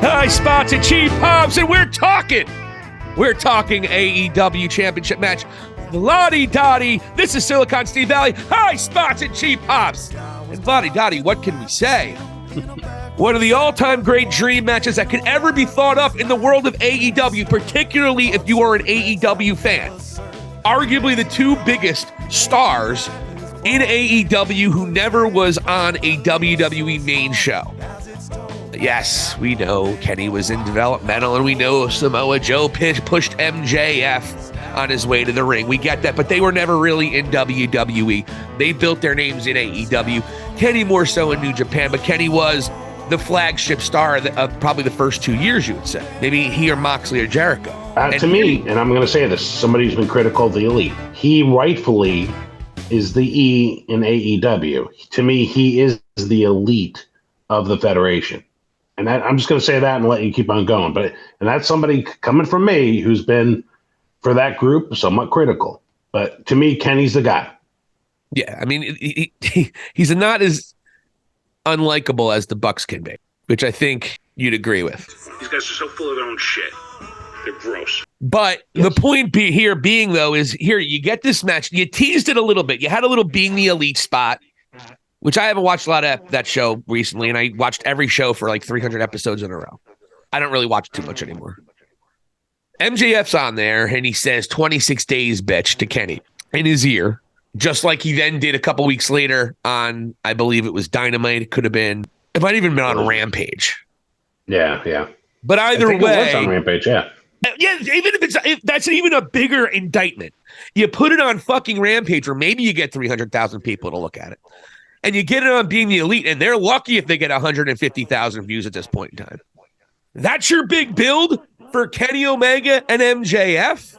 Hi, Spots and Cheap Pops, and we're talking AEW Championship match. Vladi Dadi, this is Silicon Steve Valley. Hi, Spots and Cheap Pops. And Vladi Dadi, what can we say? One of the all-time great dream matches that could ever be thought of in the world of AEW, particularly if you are an AEW fan. Arguably the two biggest stars in AEW who never was on a WWE main show. Yes, we know Kenny was in developmental, and we know Samoa Joe pushed MJF on his way to the ring. We get that, but they were never really in WWE. They built their names in AEW. Kenny more so in New Japan, but Kenny was the flagship star of probably the first 2 years, you would say. Maybe he or Moxley or Jericho. To me, and I'm going to say this, somebody who's been critical of the Elite, he rightfully is the E in AEW. To me, he is the elite of the Federation. And that, I'm just going to say that and let you keep on going. And that's somebody coming from me who's been, for that group, somewhat critical. But to me, Kenny's the guy. Yeah, I mean, he's not as unlikable as the Bucks can be, which I think you'd agree with. These guys are so full of their own shit. They're gross. But yes. The point being, though, is here you get this match. You teased it a little bit. You had a little being the elite spot, which I haven't watched a lot of that show recently, and I watched every show for like 300 episodes in a row. I don't really watch too much anymore. MJF's on there, and he says 26 days, bitch, to Kenny in his ear, just like he then did a couple weeks later on, I believe it was Dynamite. It could have been, it might have even been on Rampage. Yeah. But either way. It was on Rampage, yeah. Yeah, even if that's even a bigger indictment. You put it on fucking Rampage, where maybe you get 300,000 people to look at it. And you get it on Being the Elite, and they're lucky if they get 150,000 views at this point in time. That's your big build for Kenny Omega and MJF?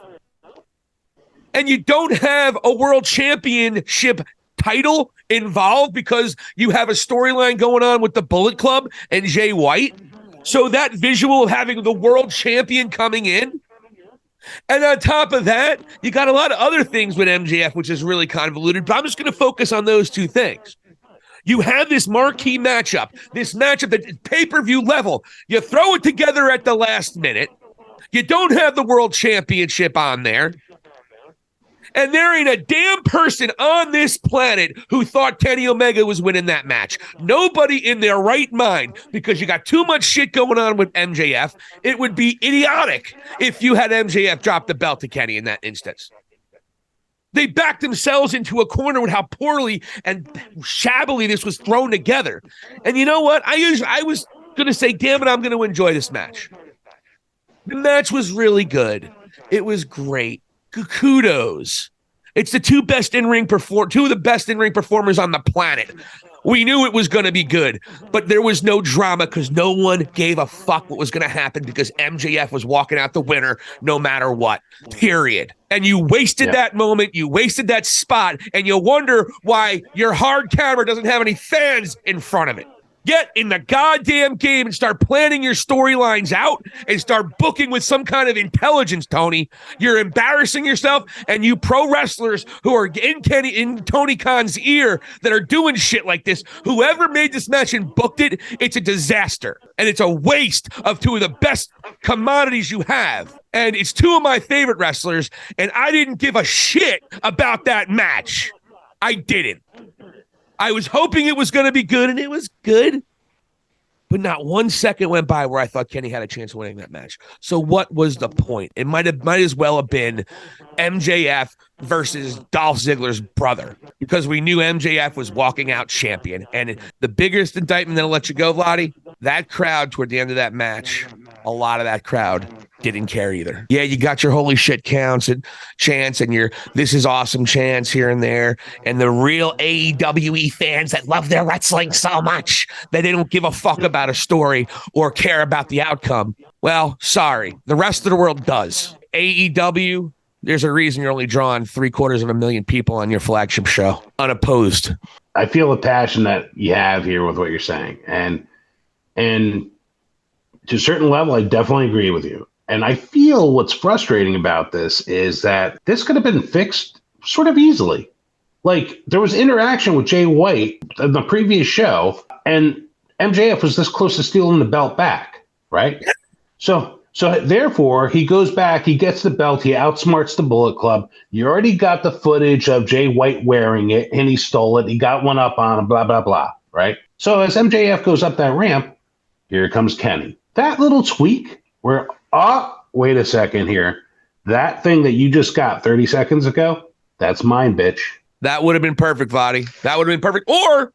And you don't have a world championship title involved because you have a storyline going on with the Bullet Club and Jay White? So that visual of having the world champion coming in? And on top of that, you got a lot of other things with MJF, which is really convoluted, but I'm just going to focus on those two things. You have this marquee matchup, that pay-per-view level. You throw it together at the last minute. You don't have the world championship on there. And there ain't a damn person on this planet who thought Kenny Omega was winning that match. Nobody in their right mind, because you got too much shit going on with MJF. It would be idiotic if you had MJF drop the belt to Kenny in that instance. They backed themselves into a corner with how poorly and shabbily this was thrown together. And you know what? I was going to say, damn it, I'm going to enjoy this match. The match was really good. It was great. Kudos. It's the two of the best in-ring performers on the planet. We knew it was going to be good, but there was no drama because no one gave a fuck what was going to happen because MJF was walking out the winner no matter what, period. And you wasted that moment, you wasted that spot, and you wonder why your hard camera doesn't have any fans in front of it. Get in the goddamn game and start planning your storylines out and start booking with some kind of intelligence, Tony. You're embarrassing yourself, and you pro wrestlers who are in Tony Khan's ear that are doing shit like this, whoever made this match and booked it, it's a disaster. And it's a waste of two of the best commodities you have. And it's two of my favorite wrestlers, and I didn't give a shit about that match. I didn't. I was hoping it was going to be good, and it was good. But not 1 second went by where I thought Kenny had a chance of winning that match. So what was the point? It might as well have been MJF versus Dolph Ziggler's brother, because we knew MJF was walking out champion. And the biggest indictment that'll let you go, Vladi, that crowd toward the end of that match, a lot of that crowd didn't care either. Yeah, you got your holy shit counts and chants and your this is awesome chants here and there. And the real AEW fans that love their wrestling so much that they don't give a fuck about a story or care about the outcome. Well, sorry. The rest of the world does. AEW, there's a reason you're only drawing 750,000 people on your flagship show, unopposed. I feel the passion that you have here with what you're saying. And to a certain level, I definitely agree with you. And I feel what's frustrating about this is that this could have been fixed sort of easily. Like, there was interaction with Jay White in the previous show, and MJF was this close to stealing the belt back, right? So therefore, he goes back, he gets the belt, he outsmarts the Bullet Club. You already got the footage of Jay White wearing it, and he stole it. He got one up on him, blah, blah, blah, right? So as MJF goes up that ramp, here comes Kenny. That little tweak where, wait a second here. That thing that you just got 30 seconds ago, that's mine, bitch. That would have been perfect, Vladi. That would have been perfect. Or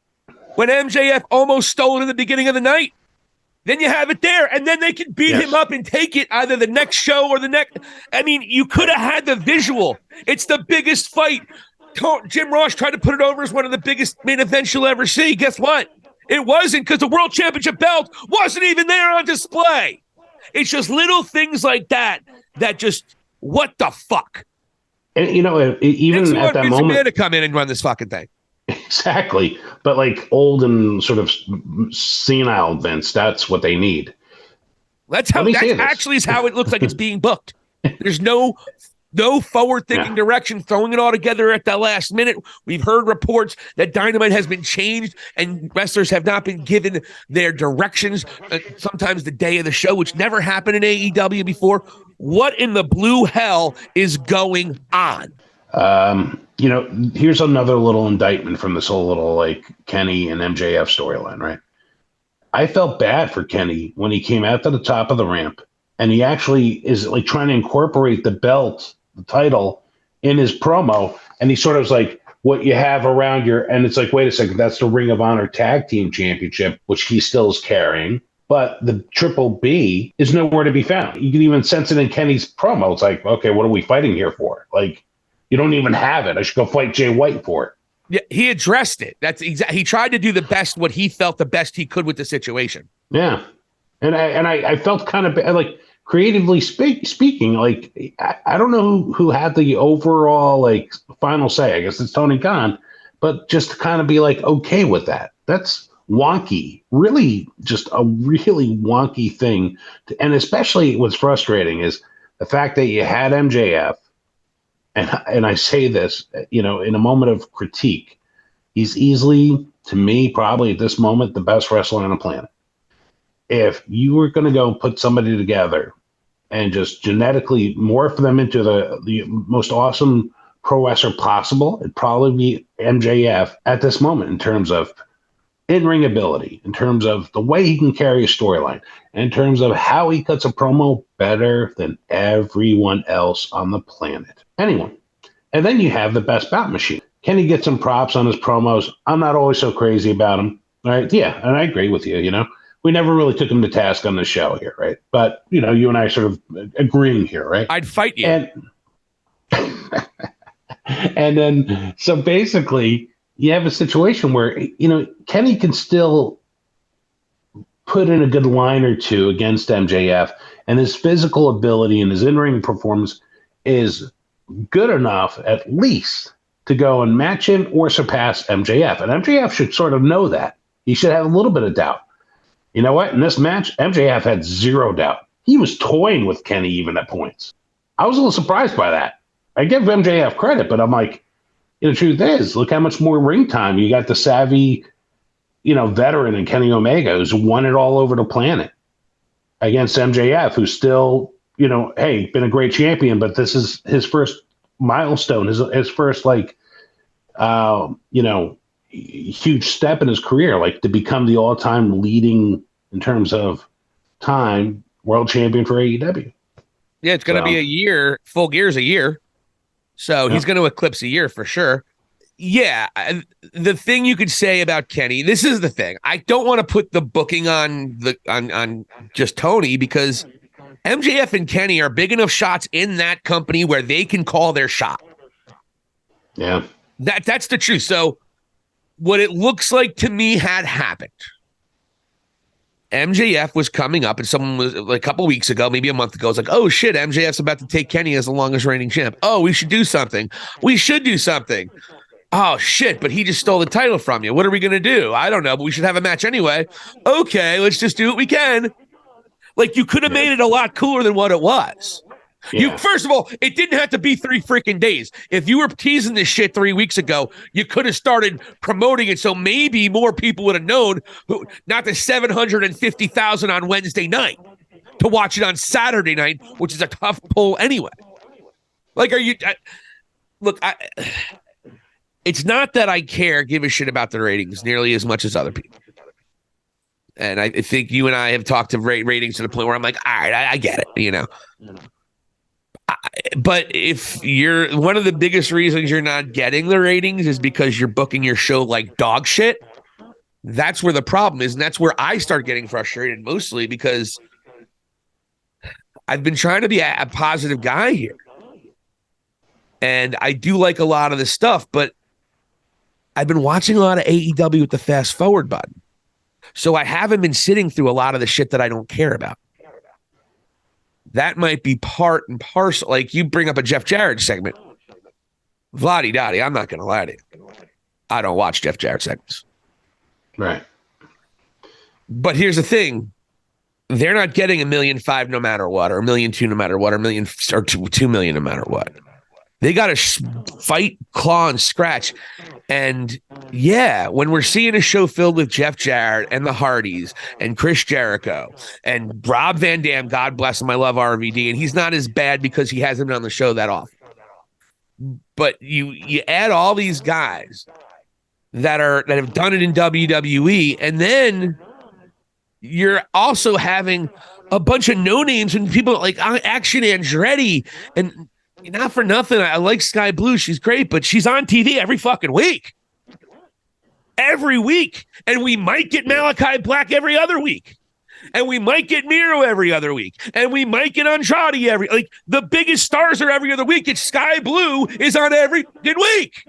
when MJF almost stole it in the beginning of the night, then you have it there, and then they can beat him up and take it either the next show or the next. I mean, you could have had the visual. It's the biggest fight. Jim Ross tried to put it over as one of the biggest main events you'll ever see. Guess what? It wasn't, because the World Championship belt wasn't even there on display. It's just little things like that just, what the fuck? And, even at that moment, to come in and run this fucking thing. Exactly. But like old and sort of senile Vince, that's what they need. That's actually is how it looks like it's being booked. There's no forward-thinking direction, throwing it all together at the last minute. We've heard reports that Dynamite has been changed and wrestlers have not been given their directions, sometimes the day of the show, which never happened in AEW before. What in the blue hell is going on? Here's another little indictment from this whole little like Kenny and MJF storyline, right? I felt bad for Kenny when he came out to the top of the ramp and he actually is like trying to incorporate the belt, the title, in his promo. And he sort of was like, what you have around your, and it's like, wait a second, that's the Ring of Honor Tag Team Championship, which he still is carrying. But the Triple B is nowhere to be found. You can even sense it in Kenny's promo. It's like, okay, what are we fighting here for? Like, you don't even have it. I should go fight Jay White for it. Yeah, he addressed it. That's exactly. He tried to do the best, what he felt the best he could with the situation. Yeah, and I felt kind of like creatively speaking. Like I don't know who had the overall like final say. I guess it's Tony Khan, but just to kind of be like okay with that. That's wonky. Really, just a really wonky thing. And especially what's frustrating is the fact that you had MJF. And I say this, in a moment of critique, he's easily, to me, probably at this moment, the best wrestler on the planet. If you were going to go put somebody together and just genetically morph them into the most awesome pro wrestler possible, it'd probably be MJF at this moment in terms of in-ring ability, in terms of the way he can carry a storyline, in terms of how he cuts a promo better than everyone else on the planet. Anyone. And then you have the best bout machine. Can he get some props on his promos? I'm not always so crazy about him. Right? Yeah, and I agree with you, We never really took him to task on the show here, right? But, you and I are sort of agreeing here, right? I'd fight you. And then, so basically, you have a situation where, Kenny can still put in a good line or two against MJF, and his physical ability and his in-ring performance is good enough, at least, to go and match him or surpass MJF. And MJF should sort of know that. He should have a little bit of doubt. You know what? In this match, MJF had zero doubt. He was toying with Kenny even at points. I was a little surprised by that. I give MJF credit, but I'm like, the truth is, look how much more ring time. You got the savvy, veteran in Kenny Omega who's won it all over the planet against MJF, who's still, hey, been a great champion, but this is his first milestone, his first, huge step in his career, like to become the all-time leading, in terms of time, world champion for AEW. Yeah, it's going to be a year. Full Gear's a year. So he's going to eclipse a year for sure. Yeah, the thing you could say about Kenny, this is the thing. I don't want to put the booking on just Tony, because MJF and Kenny are big enough shots in that company where they can call their shot. Yeah. That's the truth. So what it looks like to me had happened. MJF was coming up, and someone was like a couple weeks ago, maybe a month ago, was like, oh shit, MJF's about to take Kenny as the longest reigning champ. Oh, we should do something. We should do something. Oh shit, but he just stole the title from you. What are we going to do? I don't know, but we should have a match anyway. Okay, let's just do what we can. Like, you could have made it a lot cooler than what it was. Yeah. First of all, it didn't have to be 3 freaking days. If you were teasing this shit 3 weeks ago, you could have started promoting it so maybe more people would have known, not the 750,000 on Wednesday night, to watch it on Saturday night, which is a tough pull anyway. Like, it's not that I give a shit about the ratings nearly as much as other people. And I think you and I have talked to ratings to the point where I'm like, all right, I get it, you know. But if you're one of the biggest reasons you're not getting the ratings is because you're booking your show like dog shit, that's where the problem is. And that's where I start getting frustrated mostly because I've been trying to be a positive guy here. And I do like a lot of the stuff, but I've been watching a lot of AEW with the fast forward button. So I haven't been sitting through a lot of the shit that I don't care about. That might be part and parcel. Like you bring up a Jeff Jarrett segment. Vladi Dadi, I'm not going to lie to you. I don't watch Jeff Jarrett segments. Right. But here's the thing. They're not getting $1.5 million no matter what, or $1.2 million no matter what, or $1 million or $2 million no matter what. They got to fight, claw, and scratch. And yeah, when we're seeing a show filled with Jeff Jarrett and the Hardys and Chris Jericho and Rob Van Dam, God bless him, I love RVD, and he's not as bad because he hasn't been on the show that often. But you add all these guys that have done it in WWE, and then you're also having a bunch of no names and people like Action Andretti and. Not for nothing. I like Sky Blue. She's great, but she's on TV every fucking week. Every week. And we might get Malachi Black every other week. And we might get Miro every other week. And we might get Andrade the biggest stars are every other week. It's Sky Blue is on every good week.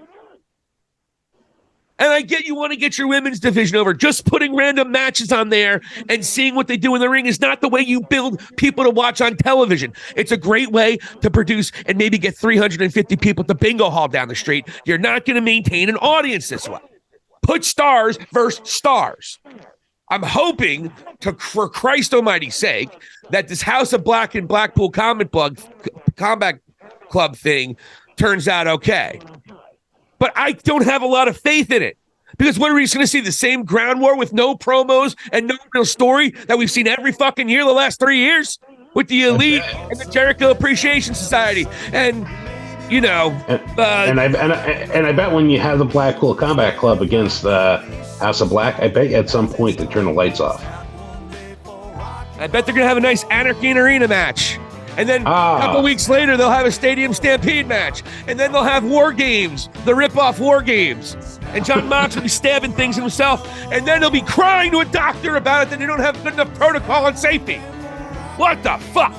And I get you want to get your women's division over. Just putting random matches on there and seeing what they do in the ring is not the way you build people to watch on television. It's a great way to produce and maybe get 350 people at the bingo hall down the street. You're not going to maintain an audience this way. Put stars versus stars. I'm hoping, for Christ almighty's sake, that this House of Black and Blackpool Combat Club thing turns out okay. But I don't have a lot of faith in it. Because what are we just going to see? The same ground war with no promos and no real story that we've seen every fucking year the last 3 years? With the Elite and the Jericho Appreciation Society. And, you know... And I bet when you have the Blackpool Combat Club against the House of Black, I bet you at some point they turn the lights off. I bet they're going to have a nice Anarchy in Arena match. And then a couple weeks later, they'll have a Stadium Stampede match. And then they'll have War Games, the rip-off War Games. And John Mox will be stabbing things himself. And then they'll be crying to a doctor about it that they don't have good enough protocol and safety. What the fuck?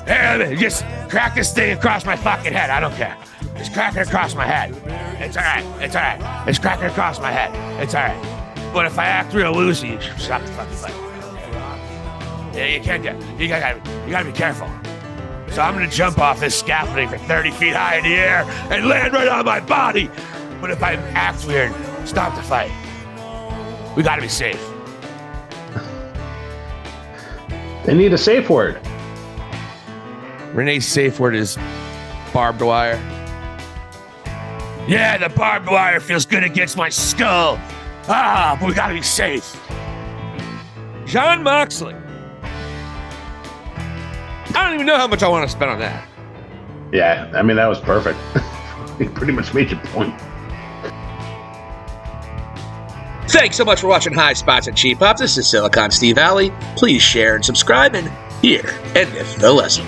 Hey, just crack this thing across my fucking head. I don't care. Just crack it across my head. It's all right. It's all right. Just crack it across my head. It's all right. But if I act real loosey, you should stop the fucking fight. Yeah, you can't get. You gotta be careful. So I'm gonna jump off this scaffolding for 30 feet high in the air and land right on my body. But if I act weird, stop the fight. We gotta be safe. They need a safe word. Renee's safe word is barbed wire. Yeah, the barbed wire feels good against my skull. But we gotta be safe. Jon Moxley. I don't even know how much I want to spend on that. Yeah, I mean, that was perfect. You pretty much made your point. Thanks so much for watching High Spots and Cheap Pops. This is Silicon Steve Alley. Please share and subscribe, and here endeth the lesson.